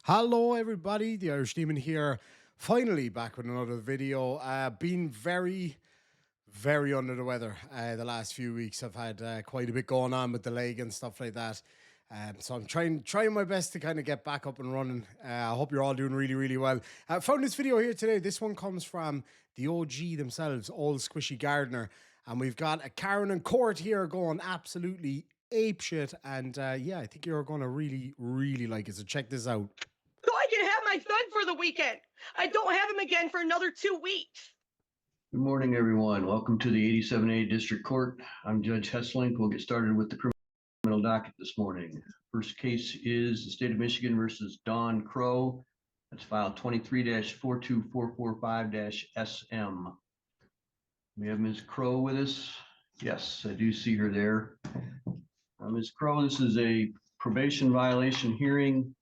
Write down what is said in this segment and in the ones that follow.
Hello, everybody. The Irish Demon here. Finally back with another video. Been very under the weather the last few weeks. I've had quite a bit going on with the leg and stuff like that. So I'm trying my best to kind of get back up and running. I hope you're all doing really well. I found this video here today. This one comes from the OG themselves, Old Squishy Gardener. And we've got a Karen and Court here going absolutely ape shit. And yeah, I think you're going to really like it. So check this out. So I can have my son for the weekend. I don't have him again for another 2 weeks. Good morning, everyone. Welcome to the 87A District Court. I'm Judge Hesslink. We'll get started with the criminal docket this morning. First case is the State of Michigan versus Dawn Crow. That's file 23-42445-SM. We have Ms. Crow with us. Yes, I do see her there. Ms. Crow, this is a probation violation hearing.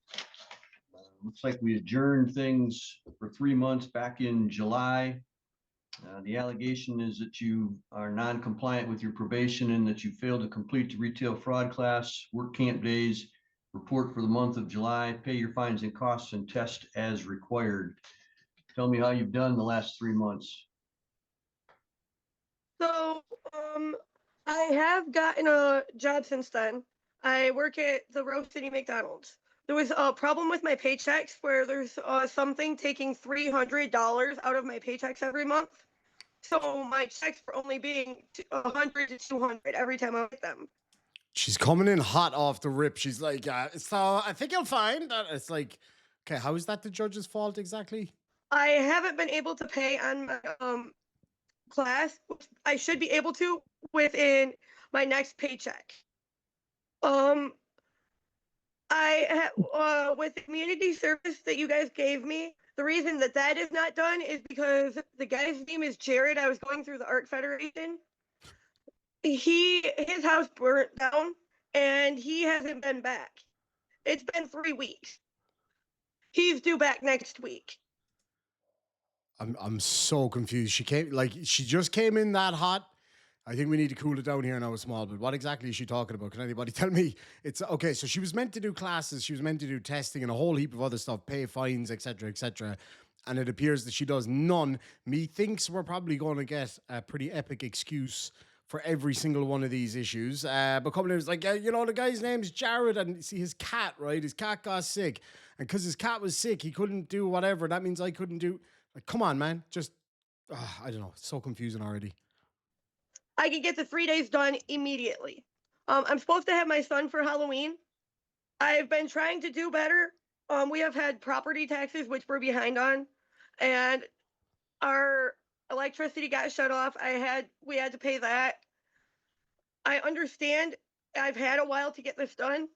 Looks like we adjourned things for 3 months back in July. The allegation is that you are non-compliant with your probation and that you failed to complete the retail fraud class, work camp days, report for the month of July, pay your fines and costs, and test as required. Tell me how you've done the last 3 months. So, I have gotten a job since then. I work at the Rose City McDonald's. There was a problem with my paychecks where there's something taking $300 out of my paychecks every month. So my checks were only being 100 to 200 every time I get them. She's coming in hot off the rip. She's like, so I think you'll find that. It's like, okay, how is that the judge's fault exactly? I haven't been able to pay on my class. I should be able to within my next paycheck. With the community service that you guys gave me, the reason that is not done is because the guy's name is Jared. I was going through the Art Federation. His house burnt down and he hasn't been back. It's been 3 weeks. He's due back next week. I'm so confused. She just came in that hot. I think we need to cool it down here now a small bit. What exactly is she talking about? Can anybody tell me? It's okay. So she was meant to do classes. She was meant to do testing and a whole heap of other stuff, pay fines, etc., etc. And it appears that she does none. Methinks we're probably going to get a pretty epic excuse for every single one of these issues. But coming in, it's like, the guy's name's Jared, and see his cat, right? His cat got sick. And because his cat was sick, he couldn't do whatever. That means I couldn't do. Like, come on, man. Just, I don't know. It's so confusing already. I can get the 3 days done immediately. I'm supposed to have my son for Halloween. I've been trying to do better. We have had property taxes, which we're behind on, and our electricity got shut off. We had to pay that. I understand I've had a while to get this done,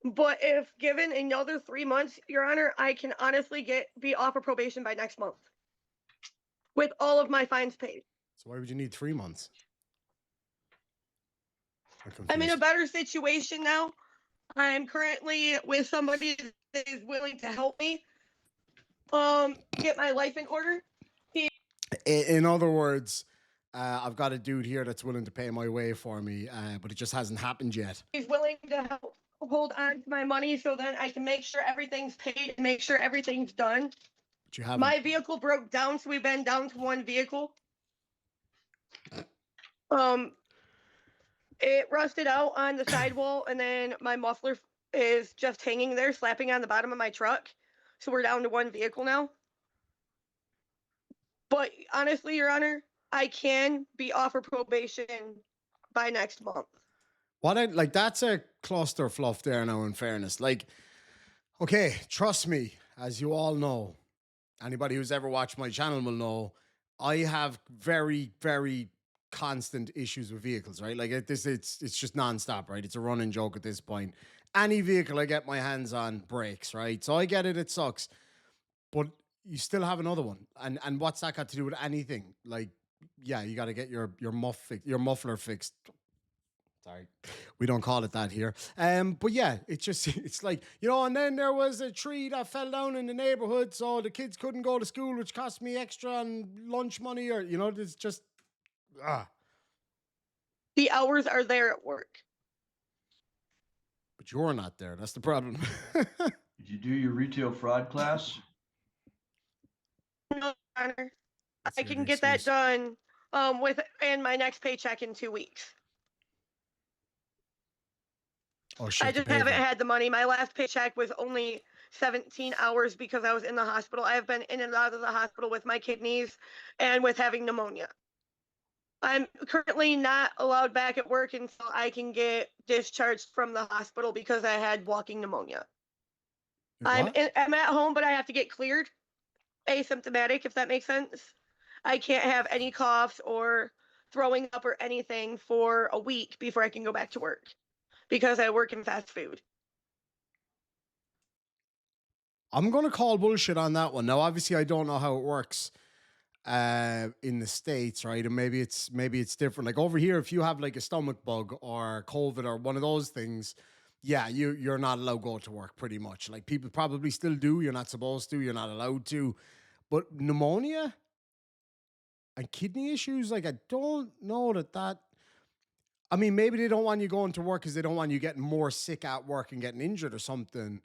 but if given another 3 months, Your Honor, I can honestly be off of probation by next month with all of my fines paid. So why would you need 3 months? I'm in a better situation now. I'm currently with somebody that is willing to help me get my life in order. In other words, I've got a dude here that's willing to pay my way for me, but it just hasn't happened yet. He's willing to help hold on to my money so then I can make sure everything's paid and make sure everything's done. But you haven't. My vehicle broke down, so we've been down to one vehicle. It rusted out on the sidewall, and then my muffler is just hanging there, slapping on the bottom of my truck. So we're down to one vehicle now. But honestly, Your Honor, I can be off of probation by next month. That's a cluster fluff there now, in fairness. Like, okay, trust me, as you all know, anybody who's ever watched my channel will know, I have very constant issues with vehicles, right? Like it's just nonstop, right? It's a running joke at this point. Any vehicle I get my hands on breaks, right? So I get it, it sucks. But you still have another one. And what's that got to do with anything? Like, yeah, you got to get your muffler fixed. Sorry, we don't call it that here. But yeah, it's like, and then there was a tree that fell down in the neighborhood, so the kids couldn't go to school, which cost me extra on lunch money, or it's just The hours are there at work. But you're not there. That's the problem. Did you do your retail fraud class? No, Your Honor. Let's I hear can the get that excuse. done and my next paycheck in 2 weeks. Oh, she'll I have to just pay haven't for it. had the money. My last paycheck was only 17 hours because I was in the hospital. I have been in and out of the hospital with my kidneys and with having pneumonia. I'm currently not allowed back at work until I can get discharged from the hospital because I had walking pneumonia. What? I'm at home, but I have to get cleared asymptomatic, if that makes sense. I can't have any coughs or throwing up or anything for a week before I can go back to work because I work in fast food. I'm going to call bullshit on that one. Now, obviously, I don't know how it works in the States, right? And maybe it's different. Like over here, if you have like a stomach bug or COVID or one of those things, yeah, you're not allowed to go to work pretty much. Like people probably still do. You're not supposed to, you're not allowed to. But pneumonia and kidney issues, like I don't know that I mean, maybe they don't want you going to work because they don't want you getting more sick at work and getting injured or something.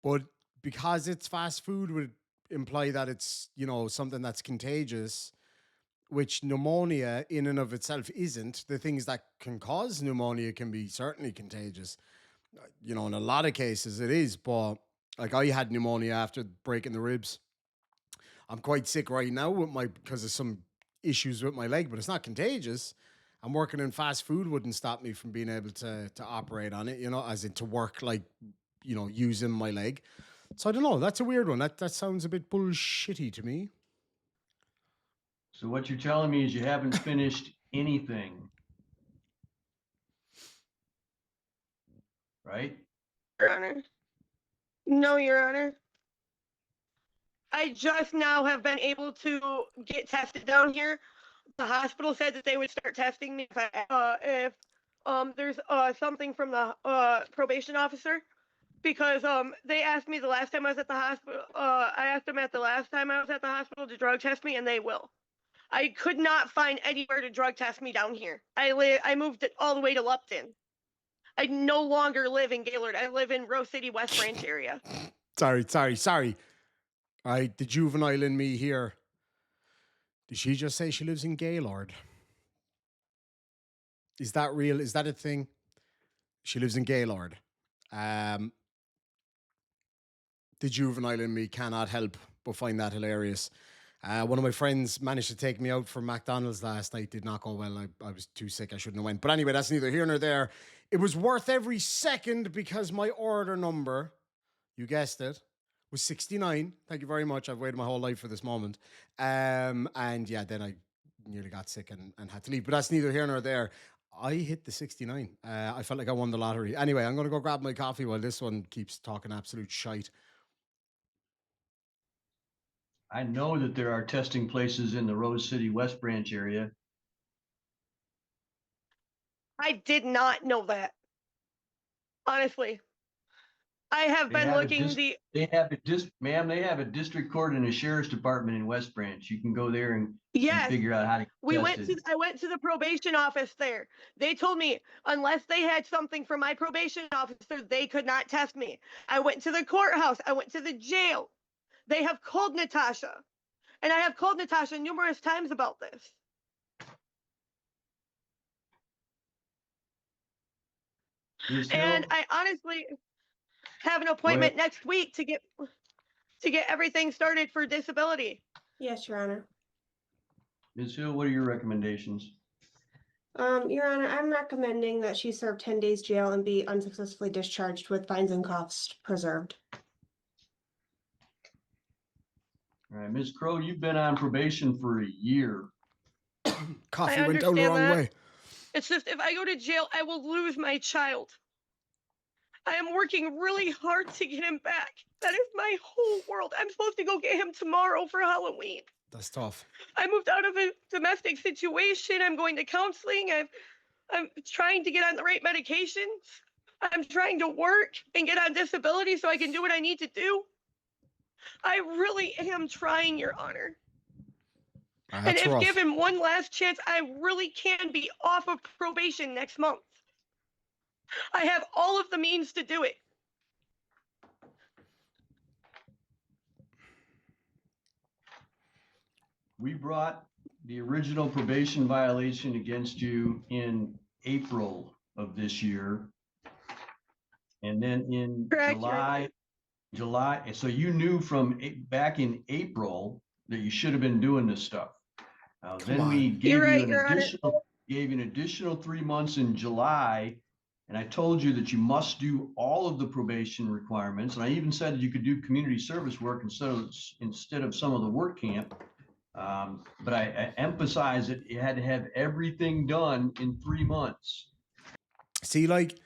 But because it's fast food would imply that it's, something that's contagious, which pneumonia in and of itself isn't. The things that can cause pneumonia can be certainly contagious. In a lot of cases it is, but like I had pneumonia after breaking the ribs. I'm quite sick right now because of some issues with my leg, but it's not contagious. I'm working in fast food wouldn't stop me from being able to operate on it, as in to work like, using my leg. So I don't know. That's a weird one. That sounds a bit bullshitty to me. So what you're telling me is you haven't finished anything, right? Your Honor. No, Your Honor. I just now have been able to get tested down here. The hospital said that they would start testing me if there's something from the probation officer because they asked me the last time I was at the hospital. I asked them at the last time I was at the hospital to drug test me, and they will. I could not find anywhere to drug test me down here. I moved it all the way to Lupton. I no longer live in Gaylord. I live in Rose City, West Branch area. Sorry. All right, the juvenile in me here. Did she just say she lives in Gaylord? Is that real? Is that a thing? She lives in Gaylord. Um, the juvenile in me cannot help but find that hilarious. One of my friends managed to take me out for McDonald's last night. Did not go well. I was too sick. I shouldn't have went. But anyway, that's neither here nor there. It was worth every second because my order number, you guessed it, was 69. Thank you very much. I've waited my whole life for this moment. And yeah, then I nearly got sick and had to leave. But that's neither here nor there. I hit the 69. I felt like I won the lottery. Anyway, I'm going to go grab my coffee while this one keeps talking absolute shite. I know that there are testing places in the Rose City West Branch area. I did not know that. Honestly. I have been looking they have a district court and a sheriff's department in West Branch. You can go there and yes. figure out how to get tested. I went to the probation office there. They told me unless they had something from my probation officer, they could not test me. I went to the courthouse. I went to the jail. They have called Natasha. And I have called Natasha numerous times about this. And I honestly have an appointment next week to get everything started for disability. Yes, Your Honor. Ms. Hill, what are your recommendations? Your Honor, I'm recommending that she serve 10 days jail and be unsuccessfully discharged with fines and costs preserved. All right, Ms. Crow, you've been on probation for a year. Coffee went down the wrong way. It's just if I go to jail, I will lose my child. I am working really hard to get him back. That is my whole world. I'm supposed to go get him tomorrow for Halloween. That's tough. I moved out of a domestic situation. I'm going to counseling. I'm trying to get on the right medications. I'm trying to work and get on disability so I can do what I need to do. I really am trying, Your Honor. And if given one last chance, I really can be off of probation next month. I have all of the means to do it. We brought the original probation violation against you in April of this year. And then in Correct, Your Honor. July, so you knew from back in April that you should have been doing this stuff. Come Then we on. You're gave you right, Your Honor. an additional 3 months in July. And I told you that you must do all of the probation requirements. And I even said that you could do community service work instead of some of the work camp. But I emphasize that you had to have everything done in 3 months. See, like,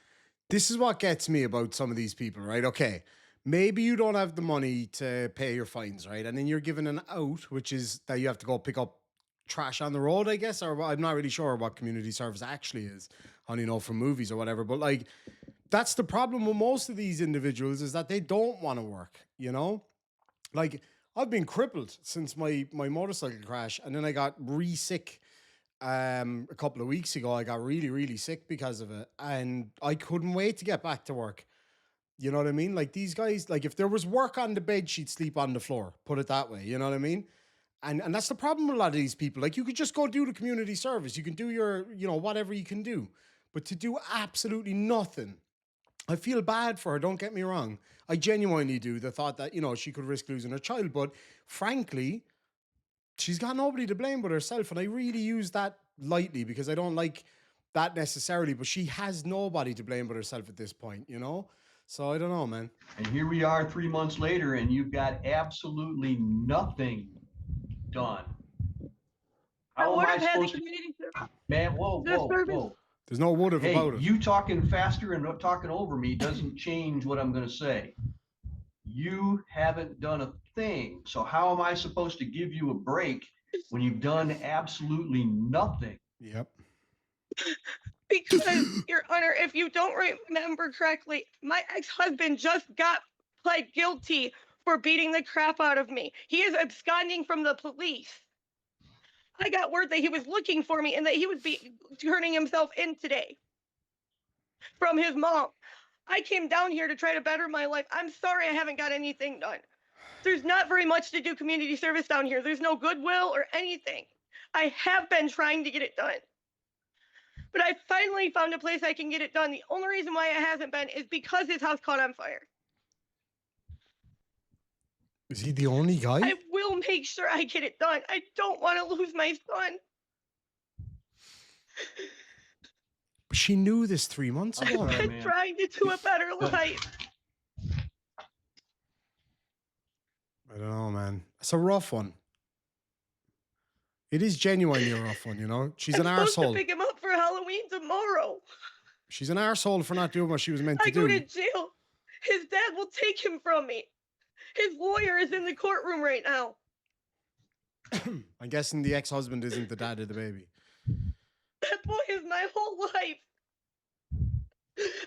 this is what gets me about some of these people, right? Okay, maybe you don't have the money to pay your fines, right? And then you're given an out, which is that you have to go pick up trash on the road, I guess, or I'm not really sure what community service actually is. I only know from movies or whatever, but like, that's the problem with most of these individuals is that they don't want to work, you know? Like, I've been crippled since my motorcycle crash, and then I got re-sick a couple of weeks ago. I got really, really sick because of it, and I couldn't wait to get back to work. You know what I mean? Like these guys, like if there was work on the bed, she'd sleep on the floor. Put it that way. You know what I mean? And that's the problem with a lot of these people. Like you could just go do the community service. You can do your, you know, whatever you can do. But to do absolutely nothing, I feel bad for her. Don't get me wrong. I genuinely do. The thought that, you know, she could risk losing her child. But frankly, she's got nobody to blame but herself. And I really use that lightly because I don't like that necessarily. But she has nobody to blame but herself at this point, you know? So I don't know, man. And here we are 3 months later, and you've got absolutely nothing done. I How am would I have had the supposed to, community service. man, whoa. There's no would have Hey, about it. you talking faster and not talking over me doesn't change what I'm gonna say. You haven't done a thing. So how am I supposed to give you a break when you've done absolutely nothing? Yep. Because, Your Honor, if you don't remember correctly, my ex-husband just got pled guilty for beating the crap out of me. He is absconding from the police. I got word that he was looking for me and that he would be turning himself in today from his mom. I came down here to try to better my life. I'm sorry I haven't got anything done. There's not very much to do community service down here. There's no goodwill or anything. I have been trying to get it done. But I finally found a place I can get it done. The only reason why it hasn't been is because his house caught on fire. Is he the only guy? I will make sure I get it done. I don't want to lose my son. But she knew this 3 months ago. All right, I'm man. trying to do a better life. I don't know, man. It's a rough one. It is genuinely a rough one, you know? She's an I'm supposed to arsehole. pick him up for Halloween tomorrow. She's an arsehole for not doing what she was meant to I go do. to jail. His dad will take him from me. His lawyer is in the courtroom right now. I'm guessing the ex-husband isn't the dad of the baby. That boy is my whole life.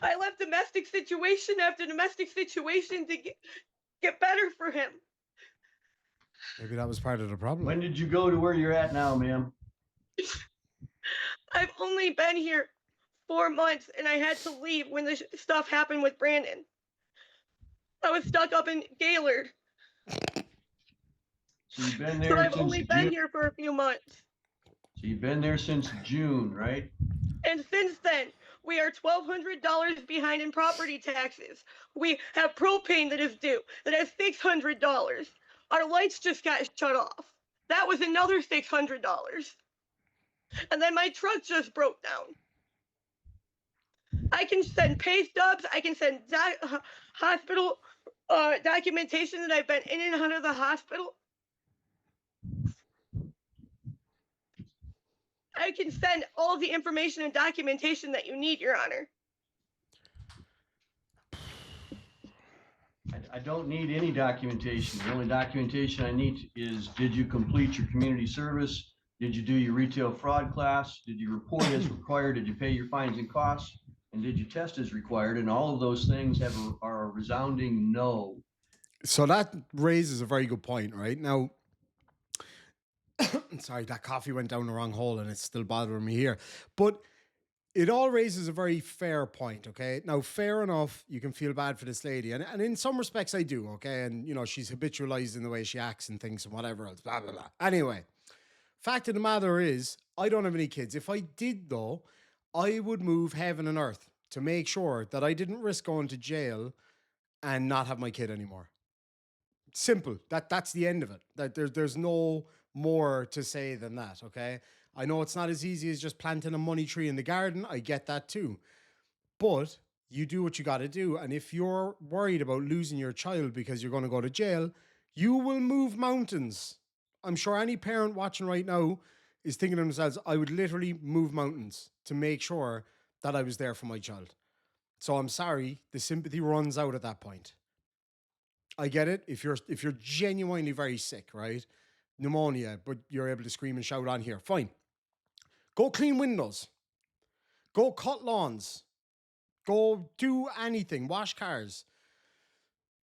I left domestic situation after domestic situation to get better for him. Maybe that was part of the problem. When did you go to where you're at now, ma'am? I've only been here 4 months and I had to leave when the stuff happened with Brandon. I was stuck up in Gaylord. So you've been So there I've since only been June. here for a few months. So you've been there since June, right? And since then, we are $1,200 behind in property taxes. We have propane that is due, that has $600. Our lights just got shut off. That was another $600. And then my truck just broke down. I can send pay stubs. I can send hospital documentation that I've been in and out of the hospital. I can send all the information and documentation that you need, Your Honor. I don't need any documentation. The only documentation I need is, did you complete your community service? Did you do your retail fraud class? Did you report as required? Did you pay your fines and costs? And did you test as required? And all of those things are a resounding no. So that raises a very good point, right? Now, sorry, that coffee went down the wrong hole and it's still bothering me here. But it all raises a very fair point, okay? Now, fair enough, you can feel bad for this lady. And in some respects, I do, okay? And, you know, she's habitualized in the way she acts and things and whatever else, blah, blah, blah. Anyway, Fact of the matter is, I don't have any kids. If I did, though, I would move heaven and earth to make sure that I didn't risk going to jail and not have my kid anymore. Simple. That's the end of it. That there's no more to say than that. Okay. I know it's not as easy as just planting a money tree in the garden. I get that too. But you do what you got to do. And if you're worried about losing your child because you're going to go to jail, you will move mountains. I'm sure any parent watching right now is thinking to themselves, I would literally move mountains to make sure that I was there for my child. So I'm sorry, the sympathy runs out at that point. I get it. If you're genuinely very sick, right? Pneumonia, but you're able to scream and shout on here, fine. Go clean windows. Go cut lawns. Go do anything. Wash cars.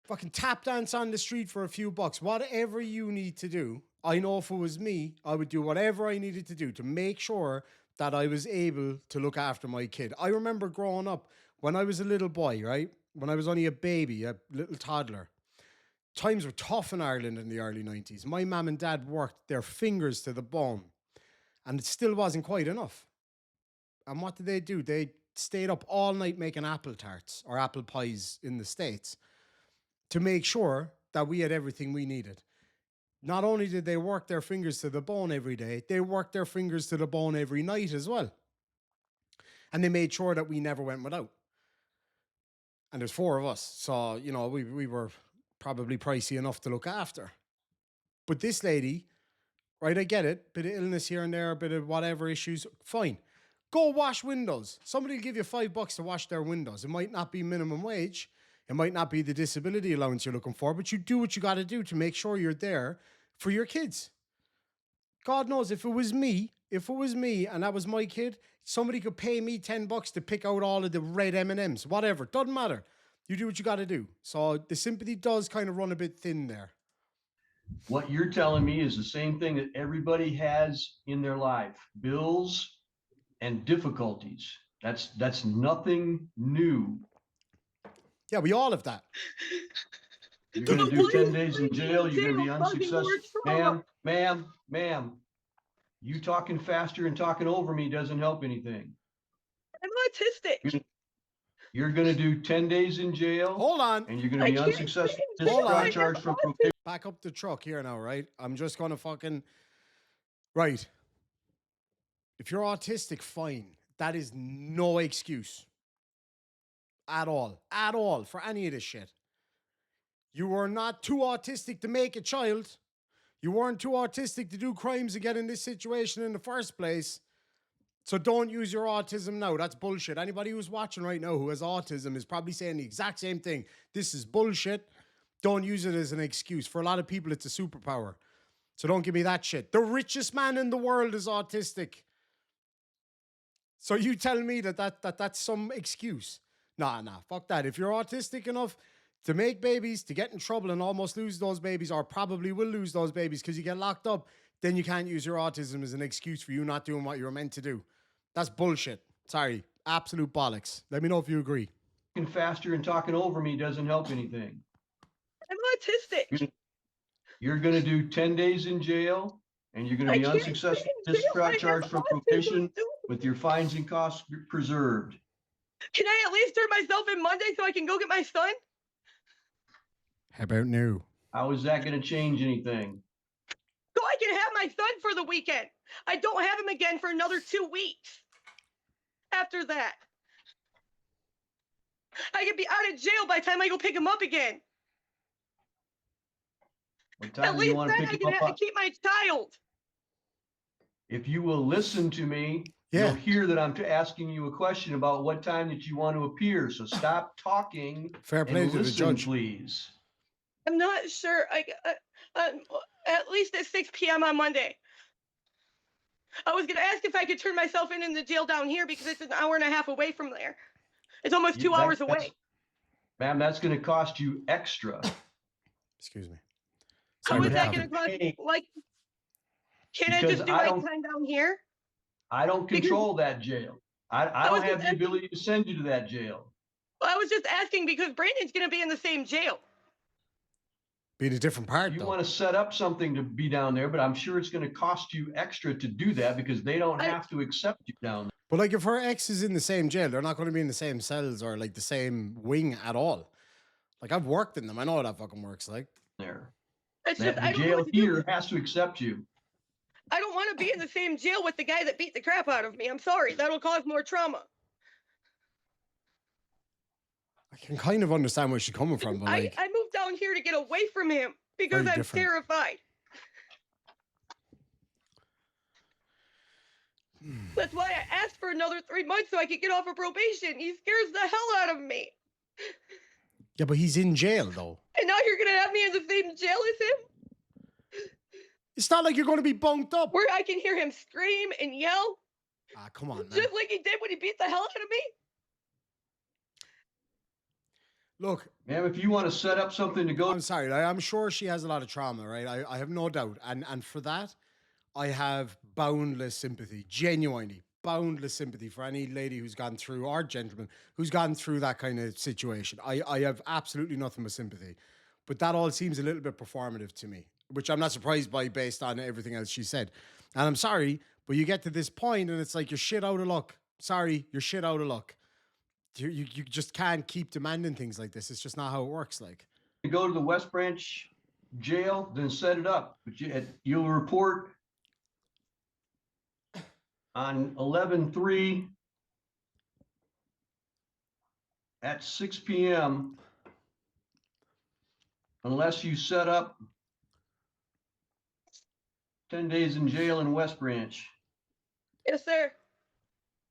Fucking tap dance on the street for a few bucks. Whatever you need to do. I know if it was me, I would do whatever I needed to do to make sure that I was able to look after my kid. I remember growing up when I was a little boy, right? When I was only a baby, a little toddler. Times were tough in Ireland in the early 90s. My mum and dad worked their fingers to the bone, and it still wasn't quite enough. And what did they do? They stayed up all night making apple tarts or apple pies in the States to make sure that we had everything we needed. Not only did they work their fingers to the bone every day, they worked their fingers to the bone every night as well. And they made sure that we never went without. And there's 4 of us. So, you know, we were probably pricey enough to look after. But this lady, right, I get it. Bit of illness here and there, a bit of whatever issues. Fine. Go wash windows. Somebody will give you $5 to wash their windows. It might not be minimum wage. It might not be the disability allowance you're looking for, but you do what you got to do to make sure you're there for your kids. God knows if it was me and that was my kid, somebody could pay me $10 to pick out all of the red M&Ms, whatever. Doesn't matter. You do what you got to do. So the sympathy does kind of run a bit thin there. What you're telling me is the same thing that everybody has in their life: bills and difficulties. That's nothing new. Yeah, we all have that. You're going to do 10 days in jail. You're going to be unsuccessful. Ma'am, you talking faster and talking over me doesn't help anything. I'm autistic. You're going to do 10 days in jail. Hold on. And you're going to be unsuccessful. Hold on. Charged for probation. Back up the truck here now, right? I'm just going to fucking... Right. If you're autistic, fine. That is no excuse. At all. For any of this shit. You were not too autistic to make a child. You weren't too autistic to do crimes and get in this situation in the first place. So don't use your autism now. That's bullshit. Anybody who's watching right now who has autism is probably saying the exact same thing. This is bullshit. Don't use it as an excuse. For a lot of people, it's a superpower. So don't give me that shit. The richest man in the world is autistic. So you tell me that's some excuse. Nah, fuck that. If you're autistic enough to make babies, to get in trouble and almost lose those babies, or probably will lose those babies because you get locked up, then you can't use your autism as an excuse for you not doing what you were meant to do. That's bullshit. Sorry. Absolute bollocks. Let me know if you agree. Talking faster and talking over me doesn't help anything. I'm autistic. You're going to do 10 days in jail, and you're going to be unsuccessful. Discharged from probation with your fines and costs preserved. Can I at least turn myself in Monday so I can go get my son? How about new? How is that going to change anything? So I can have my son for the weekend. I don't have him again for another 2 weeks. After that, I could be out of jail by the time I go pick him up again. What time At do least you want to then I pick can him have up? to keep my child. If you will listen to me, you'll hear that I'm asking you a question about what time that you want to appear. So stop talking. Fair play and to the listen, judge. please. I'm not sure. At least at 6 p.m. on Monday. I was going to ask if I could turn myself in the jail down here because it's an hour and a half away from there. It's almost 2 hours away. Ma'am, that's going to cost you extra. Excuse me. How is that going to cost? Like, can I just do my time down here? I don't control that jail. I don't have the ability to send you to that jail. Well, I was just asking because Brandon's going to be in the same jail. Be in a different part You though. want to set up something to be down there, but I'm sure it's going to cost you extra to do that because they don't have to accept you down But like if her ex is in the same jail, they're not going to be in the same cells or like the same wing at all. Like I've worked in them. I know how that fucking works. Like there. It's just, The I don't know jail what to do. here has to accept you. I don't want to be in the same jail with the guy that beat the crap out of me. I'm sorry. That'll cause more trauma. I can kind of understand where she's coming from, but like I moved down here to get away from him because Very I'm different. terrified. That's why I asked for another 3 months so I could get off of probation. He scares the hell out of me. yeah, but he's in jail though. And now you're gonna have me in the same jail as him, It's not like you're going to be bunked up. where I can hear him scream and yell, Ah, come on, man. just like he did when he beat the hell out of me. Look, Ma'am, if you want to set up something to go, I'm sorry. I'm sure she has a lot of trauma, right? I have no doubt. And for that, I have boundless sympathy, genuinely boundless sympathy for any lady who's gone through, or gentleman who's gone through that kind of situation. I have absolutely nothing but sympathy. But that all seems a little bit performative to me, which I'm not surprised by based on everything else she said. And I'm sorry, but you get to this point and it's like you're shit out of luck. Sorry, you're shit out of luck. You just can't keep demanding things like this. It's just not how it works. Like, go to the West Branch jail, then set it up. But you'll report on 11/3 at 6 p.m. unless you set up 10 days in jail in West Branch. Yes, sir.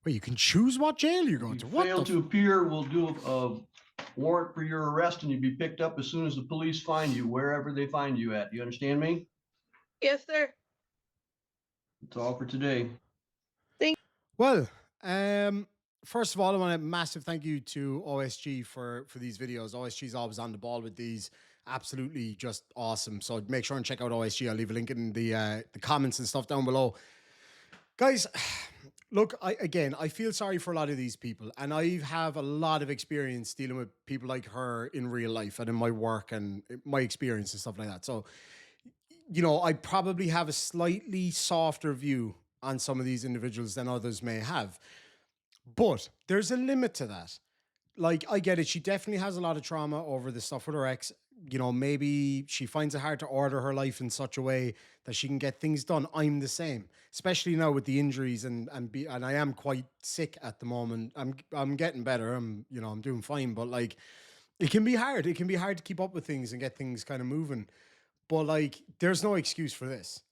wait, you can choose what jail you're going If to. you What fail the? to appear, we'll do a warrant for your arrest and you'll be picked up as soon as the police find you, wherever they find you at. You understand me? Yes, sir. That's all for today. Well, first of all, I want a massive thank you to OSG for these videos. OSG is always on the ball with these. Absolutely just awesome. So make sure and check out OSG. I'll leave a link in the comments and stuff down below. Guys, look, I feel sorry for a lot of these people, and I have a lot of experience dealing with people like her in real life and in my work and my experience and stuff like that. So, you know, I probably have a slightly softer view on some of these individuals than others may have. But there's a limit to that. Like, I get it. She definitely has a lot of trauma over the stuff with her ex. You know, maybe she finds it hard to order her life in such a way that she can get things done. I'm the same, especially now with the injuries and I am quite sick at the moment. I'm getting better. I'm doing fine, but like, it can be hard. It can be hard to keep up with things and get things kind of moving. But like, there's no excuse for this.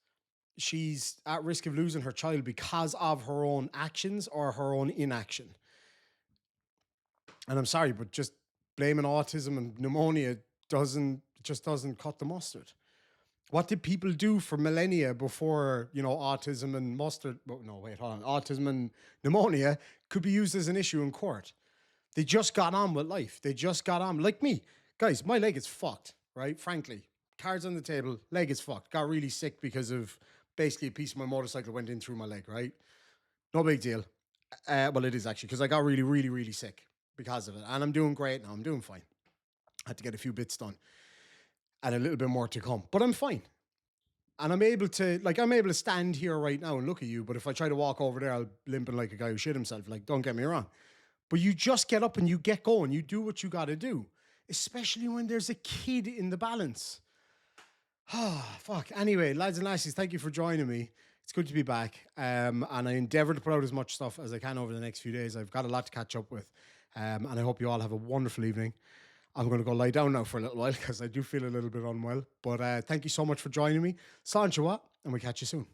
She's at risk of losing her child because of her own actions or her own inaction. And I'm sorry, but just blaming autism and pneumonia doesn't cut the mustard. What did people do for millennia before, autism and autism and pneumonia could be used as an issue in court? They just got on with life. They just got on. Like me. Guys, my leg is fucked, right? Frankly. Cards on the table, leg is fucked. Got really sick because of basically a piece of my motorcycle went in through my leg, right? No big deal. Well, it is actually, because I got really, really, really sick because of it. And I'm doing great now. I'm doing fine. I had to get a few bits done and a little bit more to come, but I'm fine. And I'm able to stand here right now and look at you. But if I try to walk over there, I'll limping like a guy who shit himself. Like, don't get me wrong. But you just get up and you get going. You do what you got to do, especially when there's a kid in the balance. Ah, fuck. Anyway, lads and lassies, thank you for joining me. It's good to be back. And I endeavor to put out as much stuff as I can over the next few days. I've got a lot to catch up with. And I hope you all have a wonderful evening. I'm going to go lie down now for a little while because I do feel a little bit unwell. But thank you so much for joining me. Sancho, and we'll catch you soon.